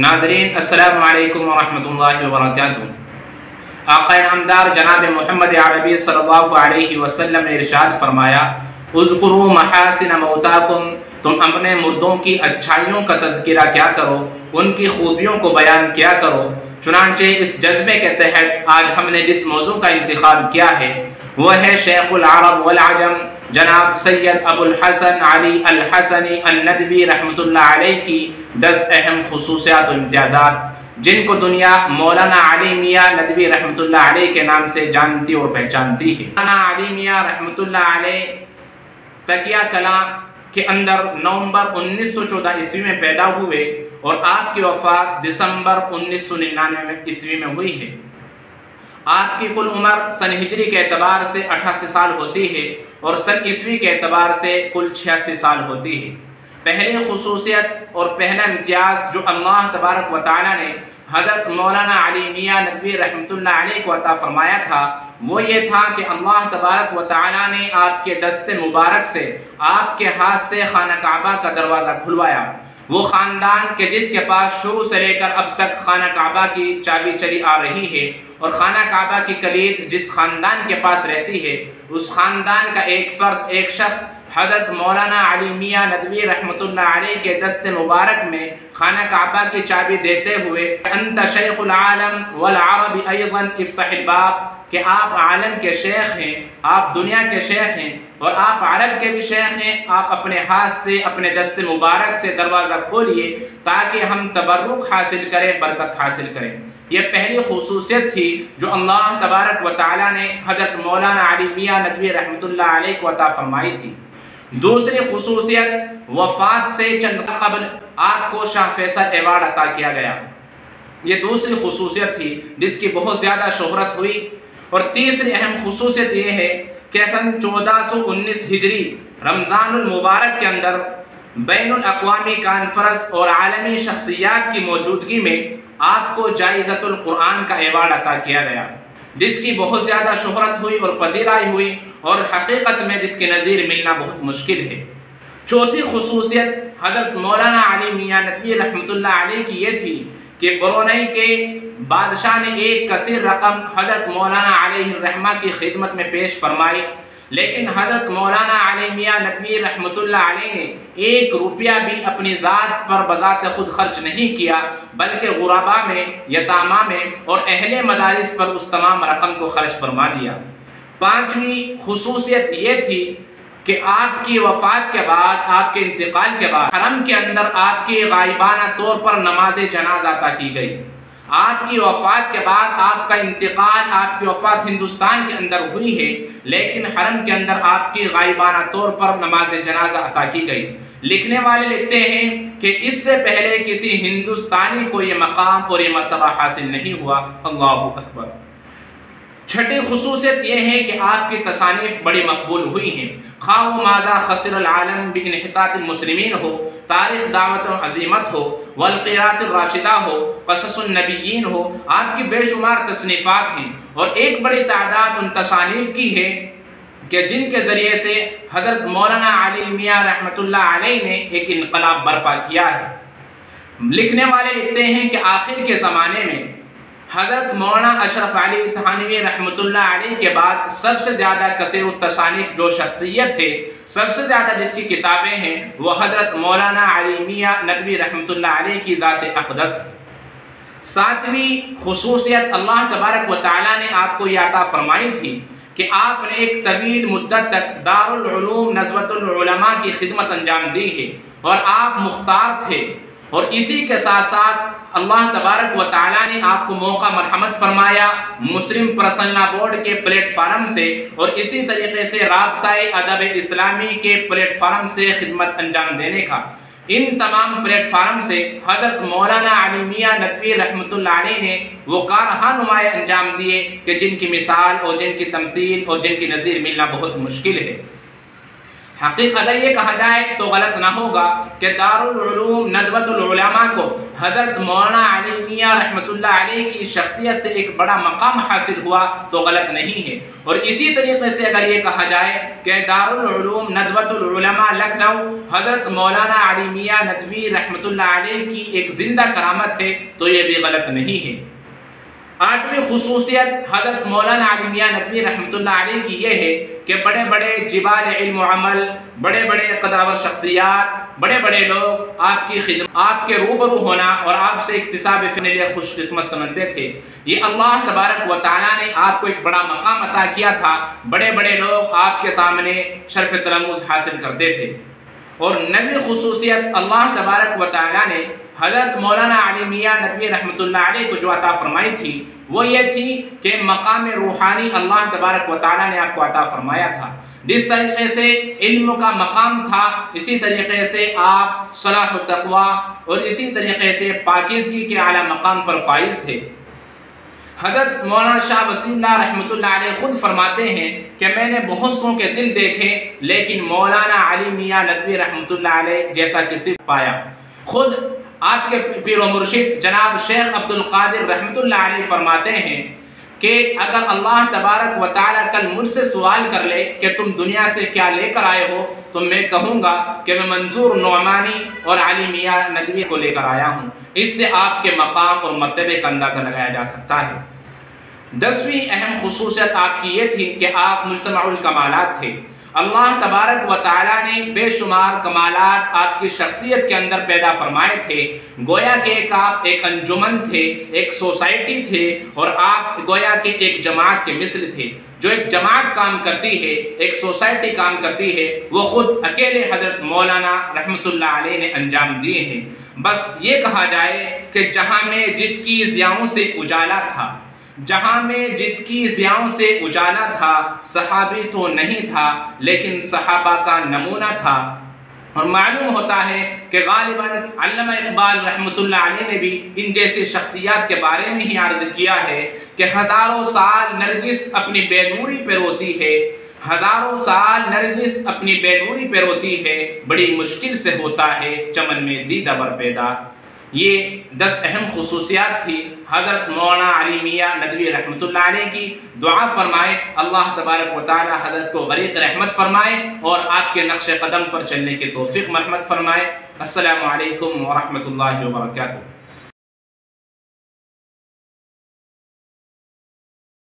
ناظرین السلام علیکم ورحمۃ اللہ وبرکاتہ۔ آقا نامدار جناب محمد عربی صلی اللہ علیہ وسلم نے ارشاد فرمایا، اذکروا محاسن موتاکم، تم اپنے مردوں کی اچھائیوں کا تذکرہ کیا کرو، ان کی خوبیوں کو بیان کیا کرو۔ چنانچہ اس جذبے کے تحت آج ہم نے جس موضوع کا انتخاب کیا ہے وہ ہے شیخ العرب والعجم جناب سید ابو الحسن علی الحسنی الندوی رحمۃ اللہ علیہ کی 10 اہم خصوصیات و امتیازات، جن کو دنیا مولانا علی میاں ندوی رحمۃ اللہ علیہ کے نام سے جانتی اور پہچانتی ہے۔ مولانا علی میاں رحمۃ اللہ علیہ تکیہ کلاں کے اندر نومبر 1914 عیسوی میں پیدا ہوئے اور آپ کی وفات دسمبر 1999 عیسوی میں ہوئی ہے۔ آپ کی کل عمر سن ہجری کے اعتبار سے 88 سال ہوتی ہے اور سن عیسوی کے اعتبار سے کل 86 سال ہوتی ہے۔ پہلی خصوصیت اور پہلا امتیاز جو اللہ تبارک و تعالی نے حضرت مولانا علی میاں ندوی رحمۃ اللہ علیہ کو عطا فرمایا تھا وہ یہ تھا کہ اللہ تبارک و تعالی نے آپ کے دست مبارک سے آپ کے ہاتھ سے خانہ کعبہ کا دروازہ کھلوایا۔ وہ خاندان کے جس کے پاس شروع سے لے کر اب تک خانہ کعبہ کی چابی چلی آ رہی ہے اور خانہ کعبہ کی کلید جس خاندان کے پاس رہتی ہے، اس خاندان کا ایک فرد، ایک شخص حضرت مولانا علی میاں ندوی رحمۃ اللہ علیہ کے دست مبارک میں خانہ کعبہ کی چابی دیتے ہوئے انت شیخ العالم والعرب ایضا افتح الباب، کہ آپ عالم کے شیخ ہیں، آپ دنیا کے شیخ ہیں اور آپ عرب کے بھی شیخ ہیں، آپ اپنے ہاتھ سے اپنے دست مبارک سے دروازہ کھولیے تاکہ ہم تبرک حاصل کریں، برکت حاصل کریں۔ یہ پہلی خصوصیت تھی جو اللہ تبارک و تعالی نے حضرت مولانا علی میاں ندوی رحمۃ اللہ علیہ کو عطا فرمائی تھی۔ دوسری خصوصیت، وفات سے چند قبل آپ کو شاہ فیصل ایوارڈ عطا کیا گیا۔ یہ دوسری خصوصیت تھی جس کی بہت زیادہ شہرت ہوئی۔ اور تیسری اہم خصوصیت یہ ہے کہ سن 1419 ہجری رمضان المبارک کے اندر بین الاقوامی کانفرنس اور عالمی شخصیات کی موجودگی میں آپ کو جائزۃ القرآن کا ایوارڈ عطا کیا گیا، جس کی بہت زیادہ شہرت ہوئی اور پذیرائی ہوئی اور حقیقت میں جس کے نظیر ملنا بہت مشکل ہے۔ چوتھی خصوصیت حضرت مولانا علی میاں ندوی رحمۃ اللہ علیہ کی یہ تھی کہ برونائی کے بادشاہ نے ایک کثیر رقم حضرت مولانا علیہ الرحمہ کی خدمت میں پیش فرمائی، لیکن حضرت مولانا علی میاں ندوی رحمۃ اللہ علیہ نے 1 روپیہ بھی اپنی ذات پر بذات خود خرچ نہیں کیا، بلکہ غرباء میں، یتامہ میں اور اہل مدارس پر اس تمام رقم کو خرچ فرما دیا۔ پانچویں خصوصیت یہ تھی کہ آپ کی وفات کے بعد، آپ کے انتقال کے بعد حرم کے اندر آپ کی غائبانہ طور پر نماز جنازہ عطا کی گئی۔ آپ کی وفات کے بعد آپ کا انتقال، آپ کی وفات ہندوستان کے اندر ہوئی ہے، لیکن حرم کے اندر آپ کی غائبانہ طور پر نماز جنازہ عطا کی گئی۔ لکھنے والے لکھتے ہیں کہ اس سے پہلے کسی ہندوستانی کو یہ مقام اور یہ مرتبہ حاصل نہیں ہوا۔ اللہ اکبر۔ چھٹی خصوصیت یہ ہے کہ آپ کی تصانیف بڑی مقبول ہوئی ہیں، خواہ وہ ماذا خسر العالم بانحطاط المسلمین ہو، تاریخ دعوت و عظیمت ہو، والقراءۃ الراشدہ ہو، قصص النبیین ہو، آپ کی بے شمار تصنیفات ہیں اور ایک بڑی تعداد ان تصانیف کی ہے کہ جن کے ذریعے سے حضرت مولانا علی میاں رحمۃ اللہ علیہ نے ایک انقلاب برپا کیا ہے۔ لکھنے والے لکھتے ہیں کہ آخر کے زمانے میں حضرت مولانا اشرف علی تھانوی رحمۃ اللہ علیہ کے بعد سب سے زیادہ کثیر التصانیف جو شخصیت ہے، سب سے زیادہ جس کی کتابیں ہیں، وہ حضرت مولانا علی میاں ندوی رحمۃ اللہ علیہ کی ذات اقدس ہے۔ ساتویں خصوصیت، اللہ تبارک و تعالیٰ نے آپ کو یہ عطا فرمائی تھی کہ آپ نے ایک طویل مدت تک دارالعلوم نزوۃ العلماء کی خدمت انجام دی ہے اور آپ مختار تھے، اور اسی کے ساتھ ساتھ اللہ تبارک و تعالیٰ نے آپ کو موقع مرحمت فرمایا مسلم پرسنل بورڈ کے پلیٹ فارم سے اور اسی طریقے سے رابطہ ادب اسلامی کے پلیٹ فارم سے خدمت انجام دینے کا۔ ان تمام پلیٹ فارم سے حضرت مولانا علی میاں ندوی رحمۃ اللہ علیہ نے وہ کارہاں نمایاں انجام دیے کہ جن کی مثال اور جن کی تمثیل اور جن کی نظیر ملنا بہت مشکل ہے۔ حقیقت اگر یہ کہا جائے تو غلط نہ ہوگا کہ دارالعلوم ندوۃ العلماء کو حضرت مولانا علی میاں رحمۃ اللہ علیہ کی شخصیت سے ایک بڑا مقام حاصل ہوا تو غلط نہیں ہے۔ اور اسی طریقے سے اگر یہ کہا جائے کہ دارالعلوم ندوۃ العلماء لکھنؤ حضرت مولانا علی میاں ندوی رحمۃ اللہ علیہ کی ایک زندہ کرامت ہے تو یہ بھی غلط نہیں ہے۔ 8ویں خصوصیت حضرت مولانا علی میاں ندوی رحمۃ اللہ علیہ کی یہ ہے کہ بڑے بڑے جبال علم و عمل، بڑے بڑے قداور شخصیات، بڑے بڑے لوگ آپ کی خدمت، آپ کے روبرو ہونا اور آپ سے اکتساب فن لیے خوش قسمت سمجھتے تھے۔ یہ اللہ تبارک و تعالیٰ نے آپ کو ایک بڑا مقام عطا کیا تھا، بڑے بڑے لوگ آپ کے سامنے شرف تلمذ حاصل کرتے تھے۔ اور 9ویں خصوصیت اللہ تبارک و تعالیٰ نے حضرت مولانا علی میاں ندوی رحمۃ اللہ علیہ کو جو عطا فرمائی تھی وہ یہ تھی کہ مقام روحانی اللہ تبارک و تعالیٰ نے آپ کو عطا فرمایا تھا۔ جس طریقے سے علم کا مقام تھا اسی طریقے سے آپ صلاح و تقوی اور اسی طریقے سے پاکیزگی کے اعلیٰ مقام پر فائز تھے۔ حضرت مولانا شاہ وسیم اللہ رحمۃ اللہ علیہ خود فرماتے ہیں کہ میں نے بہت سوں کے دل دیکھے لیکن مولانا علی میاں ندوی رحمۃ اللہ علیہ جیسا کسی پایا۔ خود آپ کے پیر و مرشد جناب شیخ عبد القادر رحمۃ اللہ علیہ فرماتے ہیں کہ اگر اللہ تبارک و تعالیٰ کل مجھ سے سوال کر لے کہ تم دنیا سے کیا لے کر آئے ہو تو میں کہوں گا کہ میں منظور نعمانی اور علی میاں ندوی کو لے کر آیا ہوں۔ اس سے آپ کے مقام اور مرتبے کا اندازہ لگایا جا سکتا ہے۔ 10ویں اہم خصوصیت آپ کی یہ تھی کہ آپ مجتمع الکمالات تھے۔ اللہ تبارک و تعالیٰ نے بے شمار کمالات آپ کی شخصیت کے اندر پیدا فرمائے تھے، گویا کہ آپ ایک انجمن تھے، ایک سوسائٹی تھے اور آپ گویا کہ ایک جماعت کے مثل تھے۔ جو ایک جماعت کام کرتی ہے، ایک سوسائٹی کام کرتی ہے، وہ خود اکیلے حضرت مولانا رحمۃ اللہ علیہ نے انجام دیے ہیں۔ بس یہ کہا جائے کہ جہاں میں جس کی ضیاؤں سے اجالا تھا، جہاں میں جس کی ضیاؤں سے اجالا تھا، صحابی تو نہیں تھا لیکن صحابہ کا نمونہ تھا۔ اور معلوم ہوتا ہے کہ غالباً علامہ اقبال رحمۃ اللہ علیہ نے بھی ان جیسی شخصیات کے بارے میں ہی عرض کیا ہے کہ ہزاروں سال نرگس اپنی بے نوری پہ روتی ہے، ہزاروں سال نرگس اپنی بے نوری پہ روتی ہے، بڑی مشکل سے ہوتا ہے چمن میں دیدہ بر پیدا۔ یہ 10 اہم خصوصیات تھی حضرت مولانا علی میاں ندوی رحمۃ اللہ علیہ کی۔ دعا فرمائے اللہ تبارک و تعالی حضرت کو غریق رحمت فرمائے اور آپ کے نقش قدم پر چلنے کی توفیق مرحمت فرمائے۔ السلام علیکم ورحمۃ اللہ وبرکاتہ۔